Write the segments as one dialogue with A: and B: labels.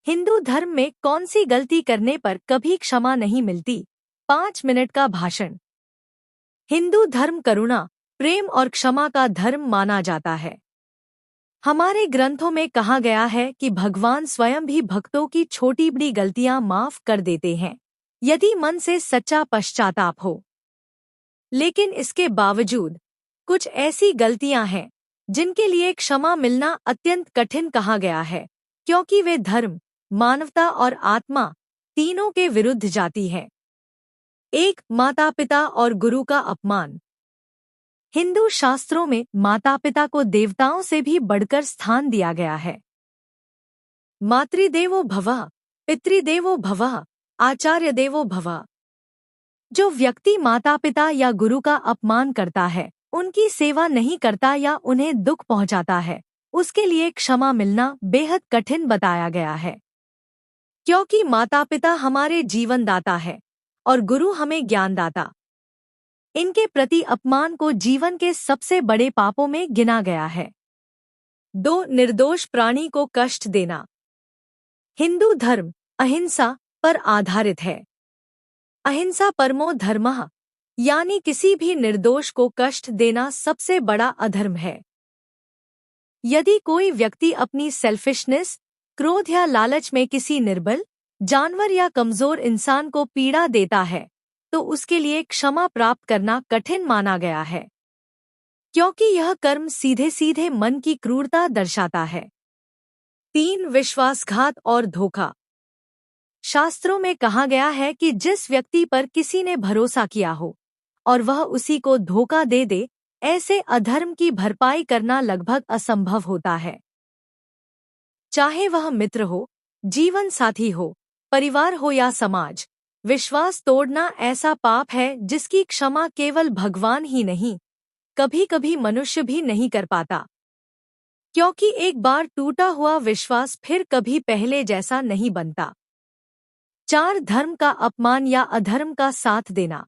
A: हिंदू धर्म में कौन सी गलती करने पर कभी क्षमा नहीं मिलती? 5 मिनट का भाषण। हिंदू धर्म करुणा, प्रेम और क्षमा का धर्म माना जाता है। हमारे ग्रंथों में कहा गया है कि भगवान स्वयं भी भक्तों की छोटी बड़ी गलतियां माफ कर देते हैं, यदि मन से सच्चा पश्चाताप हो। लेकिन इसके बावजूद कुछ ऐसी गलतियां हैं जिनके लिए क्षमा मिलना अत्यंत कठिन कहा गया है, क्योंकि वे धर्म, मानवता और आत्मा तीनों के विरुद्ध जाती है। 1. माता पिता और गुरु का अपमान। हिंदू शास्त्रों में माता पिता को देवताओं से भी बढ़कर स्थान दिया गया है। मातृदेवो भवः, पितृदेवो भवः, आचार्य देवो भवः। जो व्यक्ति माता पिता या गुरु का अपमान करता है, उनकी सेवा नहीं करता या उन्हें दुख पहुंचाता है, उसके लिए क्षमा मिलना बेहद कठिन बताया गया है। क्योंकि माता पिता हमारे जीवनदाता है और गुरु हमें ज्ञानदाता। इनके प्रति अपमान को जीवन के सबसे बड़े पापों में गिना गया है। 2. निर्दोष प्राणी को कष्ट देना। हिंदू धर्म अहिंसा पर आधारित है। अहिंसा परमो धर्मः, यानी किसी भी निर्दोष को कष्ट देना सबसे बड़ा अधर्म है। यदि कोई व्यक्ति अपनी सेल्फिशनेस, क्रोध या लालच में किसी निर्बल, जानवर या कमजोर इंसान को पीड़ा देता है, तो उसके लिए क्षमा प्राप्त करना कठिन माना गया है, क्योंकि यह कर्म सीधे सीधे मन की क्रूरता दर्शाता है। 3. विश्वासघात और धोखा। शास्त्रों में कहा गया है कि जिस व्यक्ति पर किसी ने भरोसा किया हो और वह उसी को धोखा दे दे, ऐसे अधर्म की भरपाई करना लगभग असंभव होता है। चाहे वह मित्र हो, जीवन साथी हो, परिवार हो या समाज, विश्वास तोड़ना ऐसा पाप है जिसकी क्षमा केवल भगवान ही नहीं, कभी-कभी मनुष्य भी नहीं कर पाता, क्योंकि एक बार टूटा हुआ विश्वास फिर कभी पहले जैसा नहीं बनता। 4. धर्म का अपमान या अधर्म का साथ देना।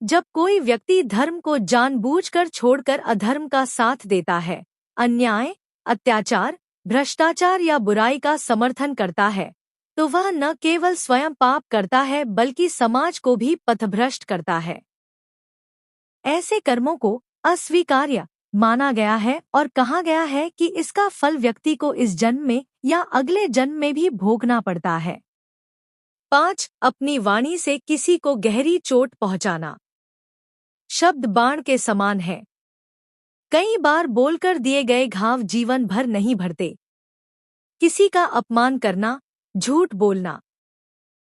A: जब कोई व्यक्ति धर्म को जानबूझकर छोड़कर अधर्म का साथ देता है, अन्याय, अत्याचार, भ्रष्टाचार या बुराई का समर्थन करता है, तो वह न केवल स्वयं पाप करता है बल्कि समाज को भी पथभ्रष्ट करता है। ऐसे कर्मों को अस्वीकार्य माना गया है और कहा गया है कि इसका फल व्यक्ति को इस जन्म में या अगले जन्म में भी भोगना पड़ता है। 5. अपनी वाणी से किसी को गहरी चोट पहुंचाना। शब्द बाण के समान है। कई बार बोलकर दिए गए घाव जीवन भर नहीं भरते। किसी का अपमान करना, झूठ बोलना,